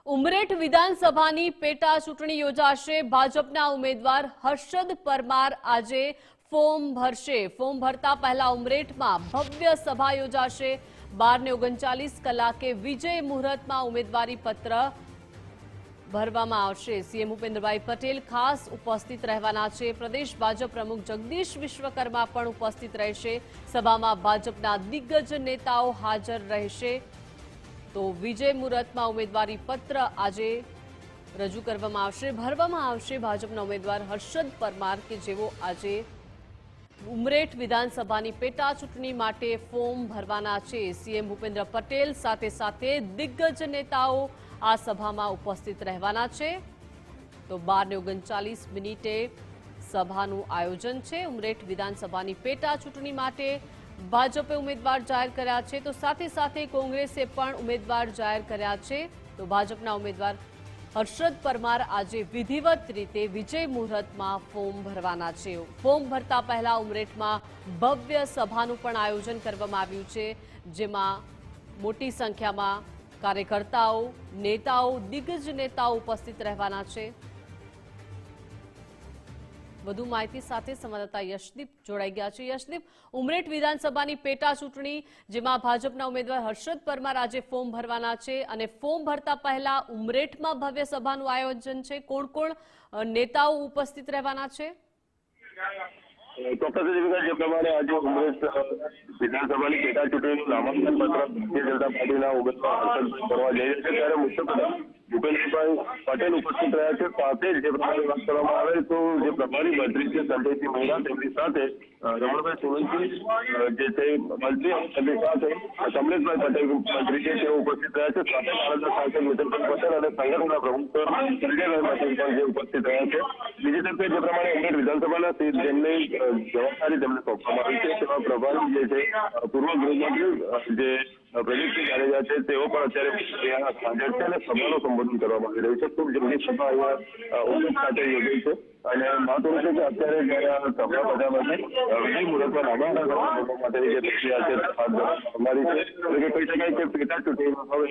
ઉમરેઠ વિધાનસભાની પેટા ચૂંટણી યોજાશે। ભાજપના ઉમેદવાર હર્ષદ પરમાર આજે ફોર્મ ભરશે। ફોર્મ ભરતા પહેલા ઉમરેઠમાં ભવ્ય સભા યોજાશે। 12:39 કલાકે વિજય મુહૂર્તમાં ઉમેદવારી પત્ર ભરવામાં આવશે। સીએમ ભૂપેન્દ્રભાઈ પટેલ ખાસ ઉપસ્થિત રહેવાના છે। પ્રદેશ ભાજપ પ્રમુખ જગદીશ વિશ્વકર્મા પણ ઉપસ્થિત રહેશે। સભામાં ભાજપના દિગ્ગજ નેતાઓ હાજર રહેશે। તો વિજય મુહૂર્તમાં ઉમેદવારી પત્ર આજે રજૂ કરવામાં આવશે, ભરવામાં આવશે। ભાજપના ઉમેદવાર હર્ષદ પરમાર કે જેઓ આજે ઉમરેઠ વિધાનસભાની પેટા ચૂંટણી માટે ફોર્મ ભરવાના છે। સીએમ ભૂપેન્દ્ર પટેલ સાથે સાથે દિગ્ગજ નેતાઓ આ સભામાં ઉપસ્થિત રહેવાના છે। તો 12:39 સભાનું આયોજન છે। ઉમરેઠ વિધાનસભાની પેટા ચૂંટણી માટે ભાજપે ઉમેદવાર જાહેર કર્યા છે, તો સાથે સાથે કોંગ્રેસે પણ ઉમેદવાર જાહેર કર્યા છે। તો ભાજપના ઉમેદવાર હર્ષદ પરમાર આજે વિધિવત રીતે વિજય મુહૂર્તમાં ફોર્મ ભરવાના છે। ફોર્મ ભરતા પહેલા ઉમરેઠમાં ભવ્ય સભાનું પણ આયોજન કરવામાં આવ્યું છે, જેમાં મોટી સંખ્યામાં કાર્યકર્તાઓ, નેતાઓ, દિગ્ગજ નેતાઓ ઉપસ્થિત રહેવાના છે। વધુ માહિતી સાથે સંવાદદાતા યશદીપ જોડાઈ ગયા છે। યશદીપ, ઉમરેઠ વિધાનસભાની પેટા ચૂંટણી જેમાં ભાજપના ઉમેદવાર હર્ષદ પરમાર આજે ફોર્મ ભરવાના છે અને ફોર્મ ભરતા પહેલા ઉમરેઠમાં ભવ્ય સભાનું આયોજન છે। કોણ કોણ નેતાઓ ઉપસ્થિત રહેવાના છે? ચોક્કસ જે પ્રમાણે આજે ઉમરેઠ વિધાનસભાની પેટા ચૂંટણીનું નામાંકન પત્ર ભારતીય જનતા પાર્ટીના ઉમેદવાર હર્ષદ ભરવા જઈ રહ્યા છે, ત્યારે મુખ્યમંત્રી ભૂપેન્દ્રભાઈ પટેલ ઉપસ્થિત રહ્યા છે। સાથે જ જે પ્રમાણે વાત કરવામાં આવે તો જે પ્રભારી મંત્રી છે સંજયસિંહ મહેરા, તેમની સાથે રમણભાઈ સોલંકી જે છે મંત્રી, તેમની સાથે કમલેશભાઈ પટેલ મંત્રી છે તેઓ ઉપસ્થિત રહ્યા છે। સાથે નારાયણ સાંસદ મિત્રભાઈ પટેલ અને સંગઠનના પ્રમુખ સંજયભાઈ પટેલ પણ જે ઉપસ્થિત રહ્યા છે। બીજી તરફે જે પ્રમાણે ઉમરેઠ વિધાનસભાના જેમની જવાબદારી તેમને સોંપવામાં આવી છે તેવા પ્રભારી જે છે પૂર્વ ગૃહમંત્રી જે પ્રદીપસિંહ જાડેજા છે તેઓ પણ અત્યારે હાજર છે અને સભાનું સંબોધન કરવામાં આવી રહ્યું છે। ખૂબ જલ્દી સભા અહીંયા ઉમરેઠ ખાતે યોજાઈ છે અને મહત્વનું છે કે અત્યારે જયારે સભા બધામાંથી વિજય મુહૂર્તમાં નામાંકન કરવા માટેની જે પ્રક્રિયા છે હાથ ધરવામાં આવી છે। એટલે કહી શકાય કે પેટા ચૂંટણીમાં હવે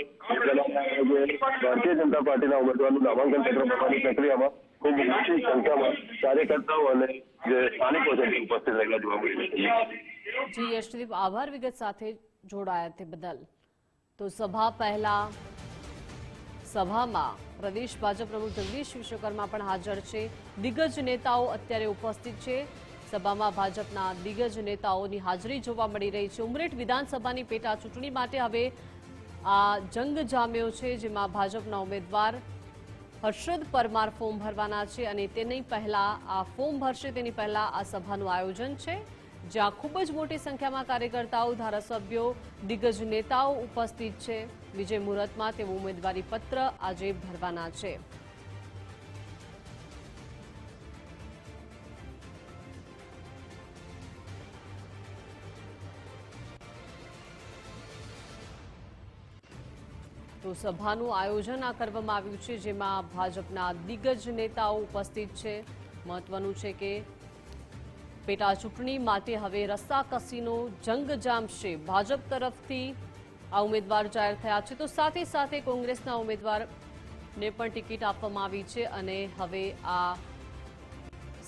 ભારતીય જનતા પાર્ટીના ઉમેદવારનું નામાંકન પત્ર ભરવાની પ્રક્રિયામાં ખૂબ મોટી સંખ્યામાં કાર્યકર્તાઓ અને જે સ્થાનિકો છે ઉપસ્થિત રહેલા જોવા મળી રહ્યા છે। જી યશદીપ, આભાર વિગત સાથે જોડાયા તે બદલ। તો સભા પહેલા સભામાં પ્રદેશ ભાજપ પ્રમુખ જગદીશ વિશ્વકર્મા પણ હાજર છે, દિગ્ગજ નેતાઓ અત્યારે ઉપસ્થિત છે। સભામાં ભાજપના દિગ્ગજ નેતાઓની હાજરી જોવા મળી રહી છે। ઉમરેઠ વિધાનસભાની પેટા ચૂંટણી માટે હવે આ જંગ જામ્યો છે, જેમાં ભાજપના ઉમેદવાર હર્ષદ પરમાર ફોર્મ ભરવાના છે અને તેની પહેલા આ ફોર્મ ભરશે તેની પહેલા આ સભાનું આયોજન છે, જ્યાં ખૂબ જ મોટી સંખ્યામાં કાર્યકર્તાઓ, ધારાસભ્યો, દિગ્ગજ નેતાઓ ઉપસ્થિત છે। વિજય મુહૂર્તમાં તેઓ ઉમેદવારી પત્ર આજે ભરવાના છે। તો સભાનું આયોજન આ કરવામાં આવ્યું છે, જેમાં ભાજપના દિગ્ગજ નેતાઓ ઉપસ્થિત છે। મહત્વનું છે કે પેટા ચૂંટણી માટે હવે રસ્સાકસીનો જંગ જામશે। ભાજપ તરફથી આ ઉમેદવાર જાહેર થયા છે, તો સાથે સાથે કોંગ્રેસના ઉમેદવારને પણ ટિકિટ આપવામાં આવી છે અને હવે આ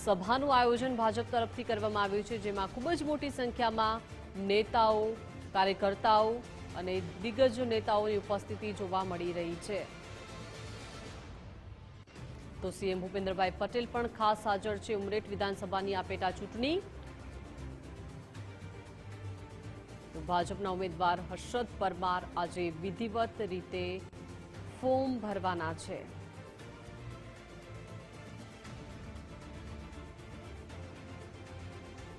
સભાનું આયોજન ભાજપ તરફથી કરવામાં આવ્યું છે, જેમાં ખૂબ જ મોટી સંખ્યામાં નેતાઓ, કાર્યકર્તાઓ અને દિગ્ગજ નેતાઓની ઉપસ્થિતિ જોવા મળી રહી છે। તો સીએમ ભૂપેન્દ્રભાઈ પટેલ પણ ખાસ હાજર છે ઉમરેઠ વિધાનસભાની આ પેટા ચૂંટણી। તો ભાજપના ઉમેદવાર હર્ષદ પરમાર આજે વિધિવત રીતે ફોર્મ ભરવાના છે।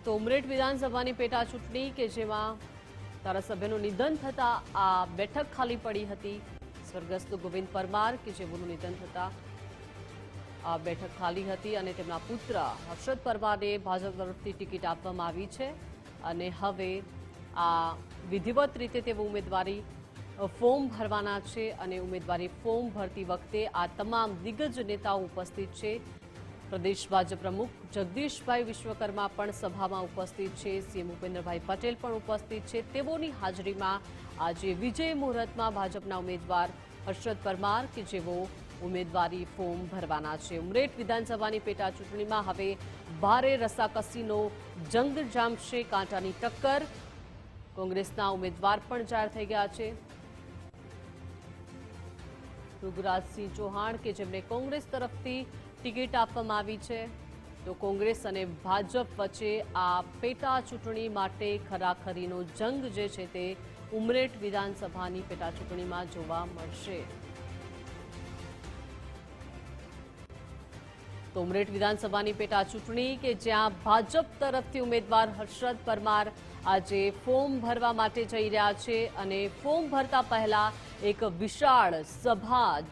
તો ઉમરેઠ વિધાનસભાની પેટા ચૂંટણી કે જેમાં ધારાસભ્યનું નિધન થતા આ બેઠક ખાલી પડી હતી। સ્વર્ગસ્થ ગોવિંદ પરમાર કે જેઓનું નિધન થતા આ બેઠક ખાલી હતી અને તેમના પુત્ર હર્ષદ પરમારને ભાજપ તરફથી ટિકિટ આપવામાં આવી છે અને હવે આ વિધિવત રીતે તેઓ ઉમેદવારી ફોર્મ ભરવાના છે અને ઉમેદવારી ફોર્મ ભરતી વખતે આ તમામ દિગ્ગજ નેતાઓ ઉપસ્થિત છે। પ્રદેશ ભાજપ પ્રમુખ જગદીશભાઈ વિશ્વકર્મા પણ સભામાં ઉપસ્થિત છે। સીએમ ભૂપેન્દ્રભાઈ પટેલ પણ ઉપસ્થિત છે। તેઓની હાજરીમાં આજે વિજય મુહૂર્તમાં ભાજપના ઉમેદવાર હર્ષદ પરમાર કે જેઓ ઉમેદવારી ફોર્મ ભરવાના છે. ઉમરેઠ વિધાનસભાની પેટા ચૂંટણીમાં હવે ભારે રસાકસીનો જંગ જામશે. કાંટાની ટક્કર. કોંગ્રેસના ઉમેદવાર પણ જાહેર થઈ ગયા છે. ઋતુરાજસિંહ ચૌહાણ કે જેમને કોંગ્રેસ તરફથી ટિકિટ આપવામાં આવી છે, તો કોંગ્રેસ અને ભાજપ વચ્ચે આ પેટા ચૂંટણી માટે ખરાખરીનો જંગ જે છે તે ઉમરેઠ વિધાનસભાની પેટા ચૂંટણીમાં જોવા મળશે. તો ઉમરેઠ વિધાનસભાની પેટા ચૂંટણી કે જ્યાં ભાજપ તરફથી ઉમેદવાર હર્ષદ પરમાર આજે ફોર્મ ભરવા માટે જઈ રહ્યા છે અને ફોર્મ ભરતા પહેલા એક વિશાળ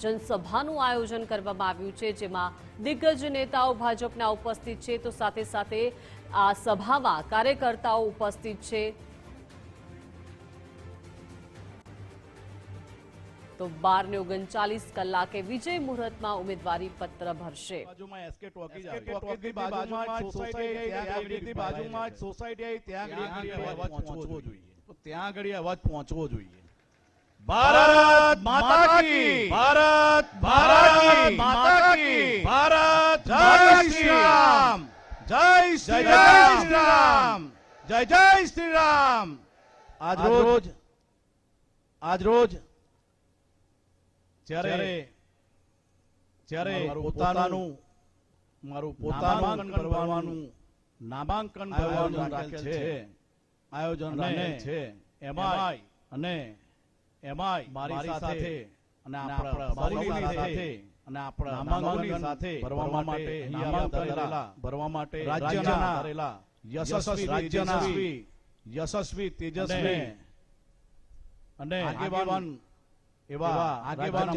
જનસભાનું આયોજન કરવામાં આવ્યું છે, જેમાં દિગ્ગજ નેતાઓ ભાજપના ઉપસ્થિત છે, તો સાથે સાથે આ સભામાં કાર્યકર્તાઓ ઉપસ્થિત છે. તો 12:39 કલાકે વિજય મુહૂર્તમાં ઉમેદવારી પત્ર ભરશે. બાજુમાં એસકે ટોકી બાજુમાં સોસાયટી ત્યાં આગળ અવાજ પહોંચવો જોઈએ. ભારત માતા કી, ભારત માતા કી, ભારત જય શ્રી રામ, જય શ્રી રામ, જય જય શ્રી રામ. આજ રોજ જ્યારે મારું પોતાનું નામાંકન કરવાનું રાખેલ છે, આયોજન રાખેલ છે, એમાંય મારી સાથે અને આપણા નામાંકન સાથે ભરવા માટે રાજ્યના યશસ્વી તેજસ્વી અને આગેવાન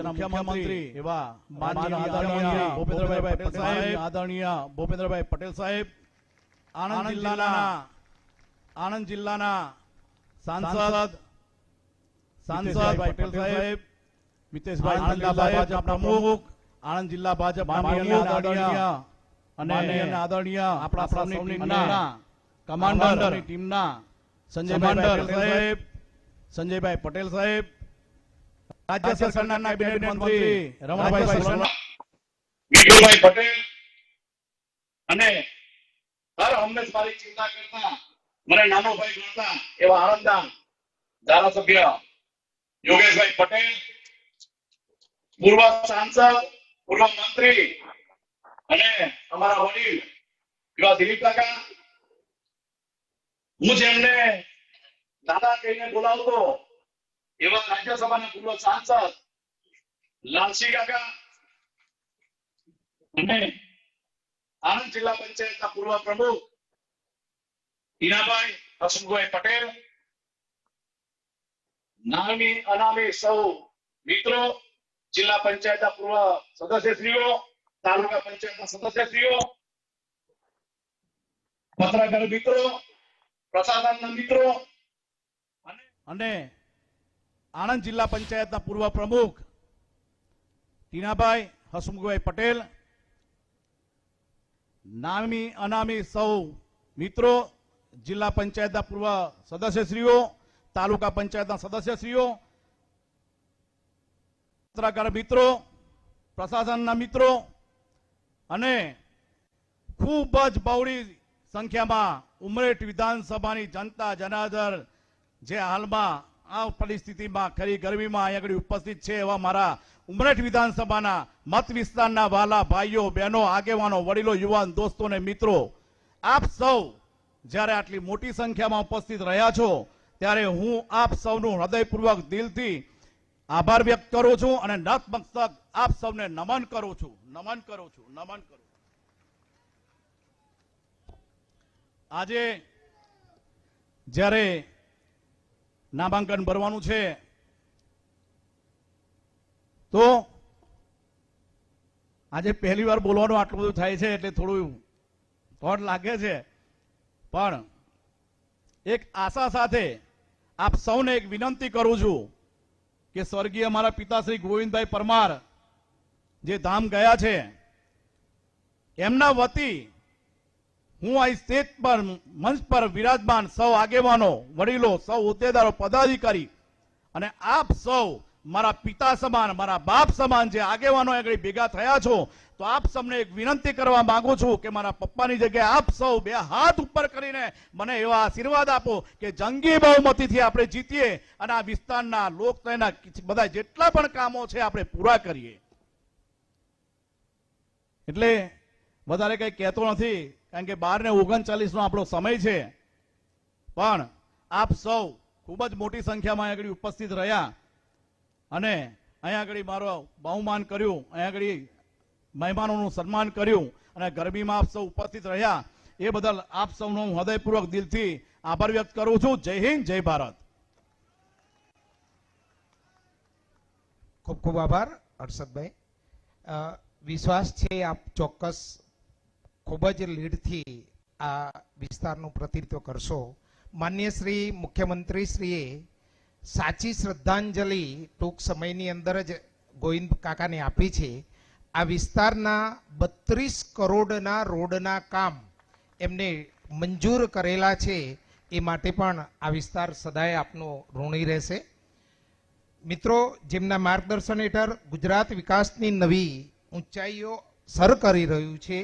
મુખ્યમંત્રી એવા આદરણીય ભૂપેન્દ્રભાઈ પટેલ સાહેબ, આણંદ જિલ્લાના સાંસદ પટેલ સાહેબ, મિતેશભાઈ ભાજપના પ્રમુખ, આણંદ જિલ્લા ભાજપ આદરણીય આપણા સૌની કમાન્ડર ટીમના સંજયભાઈ પટેલ સાહેબ, રાજ્ય સરકારના કેબિનેટ મંત્રી રમણભાઈ સોલંકી, વિઠુભાઈ પટેલ અને હર હંમેશ મારી ચિંતા કરતા મને નાનો ભાઈ ગણતા એવા આણંદના ધારાસભ્ય યોગેશભાઈ પટેલ, પૂર્વ સાંસદ, પૂર્વ મંત્રી અને અમારા વડીલ એવા દિલીપ કાકા, હું જેમને દાદા કહીને બોલાવતો એવા રાજ્યસભાના પૂર્વ સાંસદ લાલસિંહ કાકા અને આણંદ જિલ્લા પંચાયતના પૂર્વ પ્રમુખ હીરાભાઈ હસમુખભાઈ પટેલ, નામી અનામી સૌ મિત્રો, જિલ્લા પંચાયતના પૂર્વ સદસ્યશ્રીઓ, તાલુકા પંચાયતના સદસ્યશ્રીઓ, પત્રકાર મિત્રો, પ્રશાસનના મિત્રો અને આણંદ જિલ્લા પંચાયતના પૂર્વ પ્રમુખ ટીનાભાઈ હસમુખભાઈ પટેલ, નામી અનામી સૌ મિત્રો, જિલ્લા પંચાયતના પૂર્વ સદસ્યશ્રીઓ, તાલુકા પંચાયતના સદસ્યશ્રીઓ, પત્રકાર મિત્રો, પ્રશાસનના મિત્રો અને ખૂબ જ બહોળી સંખ્યામાં ઉમરેઠ વિધાનસભાની જનતા જનાર્દન જે હાલમાં આ પરિસ્થિતિમાં ખરી ગરમીમાં અહીં આગળ ઉપસ્થિત છે એવા મારા ઉમરેઠ વિધાનસભાના મત વિસ્તારના વાલા ભાઈઓ, બહેનો, આગેવાનો, વડીલો, યુવાન દોસ્તો અને મિત્રો, આપ સૌ જ્યારે આટલી મોટી સંખ્યામાં ઉપસ્થિત રહ્યા છો ત્યારે હું આપ સૌનું હૃદયપૂર્વક દિલથી આભાર વ્યક્ત કરું છું અને નતમસ્તક આપ સૌને નમન કરું છું. આજે જ્યારે નામાંકન ભરવાનું છે તો આજે પહેલી વાર બોલવાનું આટલું બધું થાય છે એટલે થોડું થોડ લાગે છે, પણ એક આશા સાથે આપ સૌને એક વિનંતી કરું છું કે સ્વર્ગીય અમારા પિતાશ્રી ગોવિંદભાઈ પરમાર જે ધામ ગયા છે એમના વતી હું આ સ્ટેજ પર મંચ પર વિરાજમાન સૌ આગેવાનો, વડીલો, સૌ હોદ્દેદારો, પદાધિકારી અને આપ સૌ મારા પિતા સમાન, મારા બાપ સમાન જે આગેવાનો આગળ ભેગા થયા છો, તો આપ સૌને એક વિનંતી કરવા માંગુ છું કે મારા પપ્પાની જગ્યાએ આપ સૌ બે હાથ ઉપર કરીને મને એવા આશીર્વાદ આપો કે જંગી બહુમતીથી આપણે જીતીએ અને આ વિસ્તારના લોકતંત્રના બધા જેટલા પણ કામો છે આપણે પૂરા કરીએ. એટલે વધારે કઈ કહેતો નથી, કારણ કે 12:39 નો આપણો સમય છે. પણ આપ સૌ ખૂબ જ મોટી સંખ્યામાં આગળ ઉપસ્થિત રહ્યા અને અહીંયા આગળ મારો બહુમાન કર્યું, અહીંયા આગળ મહેમાનોનું સન્માન કર્યું અને ગરબીમાં આપ સૌ ઉપસ્થિત રહ્યા એ બદલ આપ સૌનો હું હૃદયપૂર્વક દિલથી આભાર વ્યક્ત કરું છું. જય હિન્દ, જય ભારત. ખૂબ ખૂબ આભાર હર્ષદભાઈ. વિશ્વાસ છે આપ ચોક્કસ ખૂબ જ લીડથી આ વિસ્તારનું પ્રતિનિધિત્વ કરશો. માન્ય શ્રી મુખ્યમંત્રી શ્રીએ સાચી શ્રદ્ધાંજલિ ટૂંક સમયની અંદર જ ગોવિંદ કાકાને આપી છે. આ વિસ્તારના 32 કરોડના રોડના કામ એમને મંજૂર કરેલા છે, એ માટે પણ આ વિસ્તાર સદાય આપનો ઋણી રહેશે. મિત્રો, જેમના માર્ગદર્શન હેઠળ ગુજરાત વિકાસની નવી ઊંચાઈઓ સર કરી રહ્યું છે,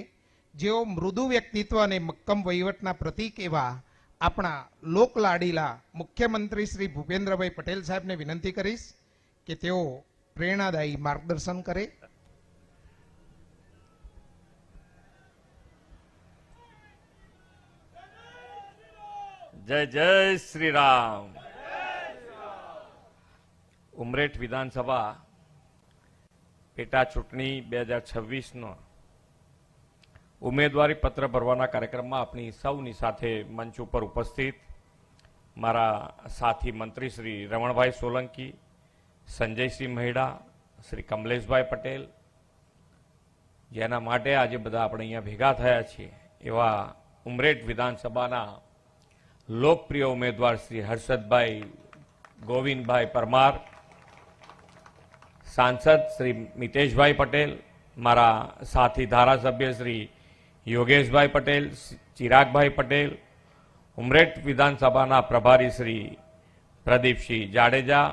જેઓ મૃદુ વ્યક્તિત્વ અને મક્કમ વહીવટના પ્રતીક એવા આપણા લોકલાડીલા મુખ્યમંત્રી શ્રી ભૂપેન્દ્રભાઈ પટેલ સાહેબને વિનંતી કરીશ કે તેઓ પ્રેરણાદાયી માર્ગદર્શન કરે. જય જય શ્રી રામ. ઉમરેઠ વિધાનસભા પેટા ચૂંટણી 2026નો ઉમેદવારી પત્ર ભરવાના કાર્યક્રમમાં આપણી સૌની સાથે મંચ ઉપર ઉપસ્થિત મારા સાથી મંત્રી શ્રી રમણભાઈ સોલંકી, સંજયસિંહ મહેડા, શ્રી કમલેશભાઈ પટેલ, જેના માટે આજે બધા આપણે અહીંયા ભેગા થયા છીએ એવા ઉમરેઠ વિધાનસભાના લોકપ્રિય ઉમેદવાર શ્રી હર્ષદભાઈ ગોવિંદભાઈ પરમાર, સાંસદ શ્રી મિતેશભાઈ પટેલ, મારા સાથી ધારાસભ્ય શ્રી યોગેશભાઈ પટેલ, ચિરાગભાઈ પટેલ, ઉમરેઠ વિધાનસભાના પ્રભારી શ્રી પ્રદીપસિંહ જાડેજા,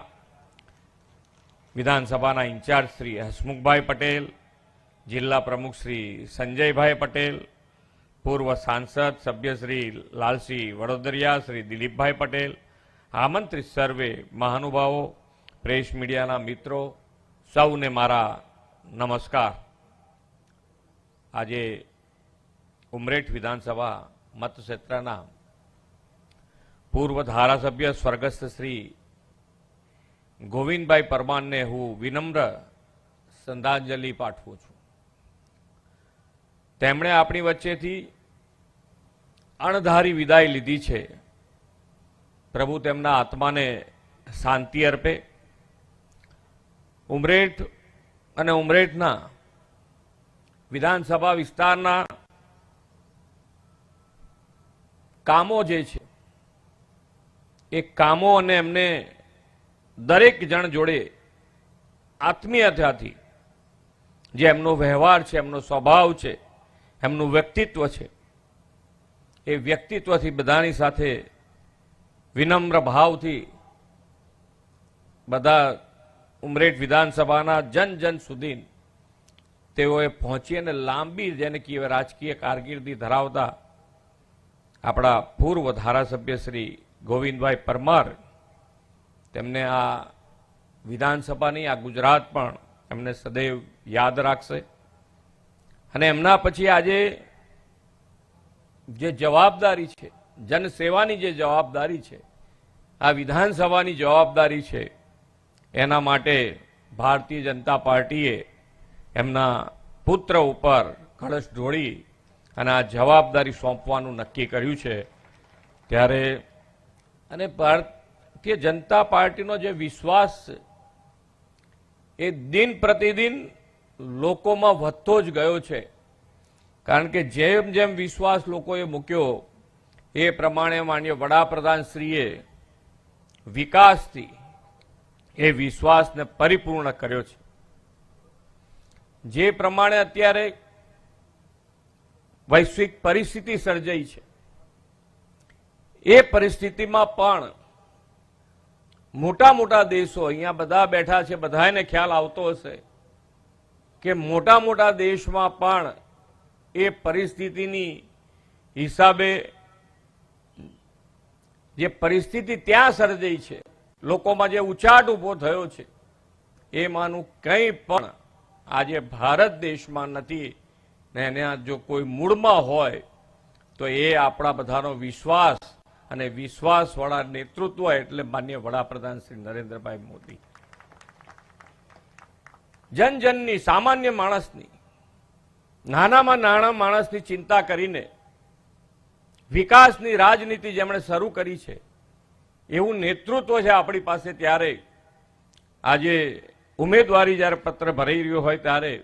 વિધાનસભાના ઇન્ચાર્જ શ્રી હસમુખભાઈ પટેલ, જિલ્લા પ્રમુખ શ્રી સંજયભાઈ પટેલ, પૂર્વ સાંસદ સભ્ય શ્રી લાલસિંહ વડોદરિયા, શ્રી દિલીપભાઈ પટેલ, આમંત્રિત સર્વે મહાનુભાવો, પ્રેસ મીડિયાના મિત્રો, સૌને મારા નમસ્કાર. આજે ઉમરેઠ વિધાનસભા મતક્ષેત્રના પૂર્વ ધારાસભ્ય સ્વર્ગસ્થ શ્રી ગોવિંદભાઈ પરમારને હું વિનમ્ર શ્રદ્ધાંજલિ પાઠવું છું. તેમણે આપણી વચ્ચેથી અણધારી વિદાય લીધી છે. પ્રભુ તેમના આત્માને શાંતિ અર્પે. ઉમરેઠ અને ઉમરેઠના વિધાનસભા વિસ્તારના કામો જે છે એ કામો અને એમને દરેક જણ જોડે આત્મીયતાથી જે એમનો વ્યવહાર છે, એમનો સ્વભાવ છે, એમનું વ્યક્તિત્વ છે, એ વ્યક્તિત્વથી બધાની સાથે વિનમ્ર ભાવથી બધા ઉમરેઠ વિધાનસભાના જન જન સુધી તેઓએ પહોંચી અને લાંબી જેને કહેવાય રાજકીય કારકિર્દી ધરાવતા આપણા પૂર્વ ધારાસભ્ય શ્રી ગોવિંદભાઈ પરમાર, તેમને આ વિધાનસભાની આ ગુજરાત પણ એમને સદૈવ યાદ રાખશે. અને એમના પછી આજે જે જવાબદારી છે, જનસેવાની જે જવાબદારી છે, આ વિધાનસભાની જવાબદારી છે, એના માટે ભારતીય જનતા પાર્ટીએ એમના પુત્ર ઉપર કળશ ઢોળી અને આ જવાબદારી સોંપવાનું નક્કી કર્યું છે. ત્યારે અને ભારતીય જનતા પાર્ટીનો જે વિશ્વાસ છે એ દિન પ્રતિદિન લોકોમાં વધતો જ ગયો છે. કારણ કે જેમ જેમ વિશ્વાસ લોકોએ મૂક્યો એ પ્રમાણે માનનીય વડાપ્રધાનશ્રીએ વિકાસથી એ વિશ્વાસને પરિપૂર્ણ કર્યો છે. જે પ્રમાણે અત્યારે વૈશ્વિક પરિસ્થિતિ સર્જાઈ છે, એ પરિસ્થિતિમાં પણ મોટા મોટા દેશો, અહીંયા બધા બેઠા છે, બધાને ખ્યાલ આવતો હશે કે મોટા મોટા દેશમાં પણ એ પરિસ્થિતિની હિસાબે જે પરિસ્થિતિ ત્યાં સર્જાઈ છે, લોકોમાં જે ઉચાટ ઉભો થયો છે, એમાંનું કંઈ પણ આજે ભારત દેશમાં નથી ને એના જો કોઈ મૂળમાં હોય તો એ આપણા બધાનો વિશ્વાસ અને વિશ્વાસવાળા નેતૃત્વ એટલે માન્ય વડાપ્રધાન શ્રી નરેન્દ્રભાઈ મોદી. જનજનની, સામાન્ય માણસની, નાનામાં નાના માણસની ચિંતા કરીને વિકાસની રાજનીતિ જેમણે શરૂ કરી છે એવું નેતૃત્વ છે આપણી પાસે. ત્યારે આજે ઉમેદવારી જ્યારે પત્ર ભરાઈ રહ્યો હોય ત્યારે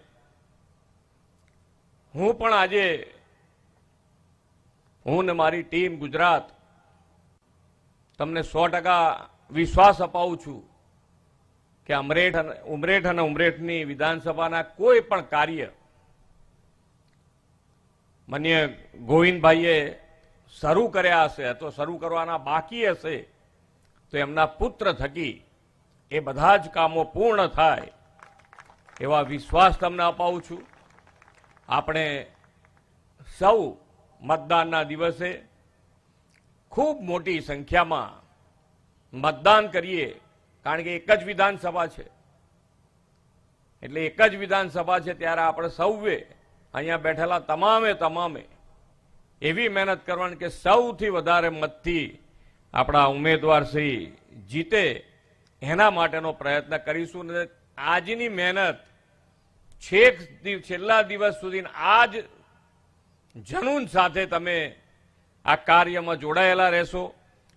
હું પણ આજે હું ને મારી ટીમ ગુજરાત તમને 100% વિશ્વાસ અપાવું છું કે ઉમરેઠ અને ઉમરેઠની વિધાનસભાના કોઈ પણ કાર્ય માન્ય ગોવિંદભાઈએ શરૂ કર્યા હશે તો શરૂ કરવાના બાકી હશે તો એમના પુત્ર થકી એ બધા જ કામો પૂર્ણ થાય એવા વિશ્વાસ તમને અપાવું છું. આપણે સૌ મતદાનના દિવસે ખૂબ મોટી સંખ્યામાં મતદાન કરીએ, કારણ કે એક જ વિધાનસભા છે. એટલે એક જ વિધાનસભા છે ત્યારે આપણે સૌએ અહીંયા બેઠેલા તમામે એવી મહેનત કરવાની કે સૌથી વધારે મતથી આપણા ઉમેદવાર શ્રી જીતે એના માટેનો પ્રયત્ન કરીશું. ને આજની મહેનત છેલ્લા દિવસ સુધી આજ જનૂન સાથે તમે આ કાર્યમાં જોડાયેલા રહેશો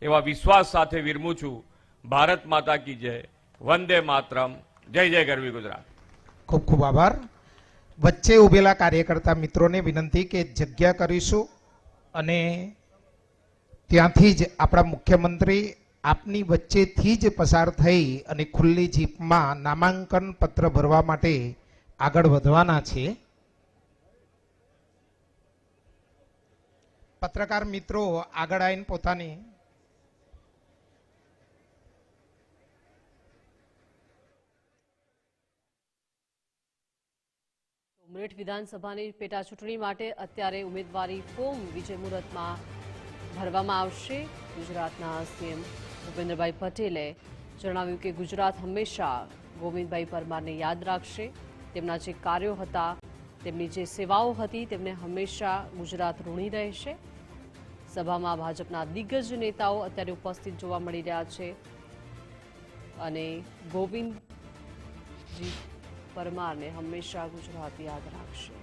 એવા વિશ્વાસ સાથે વિરમું છું. ભારત માતા કી જય, વંદે માતરમ, જય જય ગરવી ગુજરાત. ખૂબ ખૂબ આભાર. વચ્ચે ઉભેલા કાર્યકર્તા મિત્રોને વિનંતી કે જગ્યા કરીશું અને ત્યાંથી જ આપણા મુખ્યમંત્રી આપની વચ્ચેથી જ પસાર થઈ અને ખુલ્લી જીપમાં નામાંકન પત્ર ભરવા માટે આગળ વધવાના છે. પત્રકાર મિત્રો આગળ આવીને પોતાની ઉમરેઠ વિધાનસભાની પેટા ચૂંટણી માટે અત્યારે ઉમેદવારી ફોર્મ વિજય મુહૂર્તમાં ભરવામાં આવશે. ગુજરાતના સીએમ ભૂપેન્દ્રભાઈ પટેલે જણાવ્યું કે ગુજરાત હંમેશા ગોવિંદભાઈ પરમારને યાદ રાખશે. તેમના જે કાર્યો હતા, તેમની જે સેવાઓ હતી, તેમને હંમેશા ગુજરાત ઋણી રહેશે. સભામાં ભાજપના દિગ્ગજ નેતાઓ અત્યારે ઉપસ્થિત જોવા મળી રહ્યા છે અને ગોવિંદજી પરમારને હંમેશા ગુજરાત યાદ રાખશે.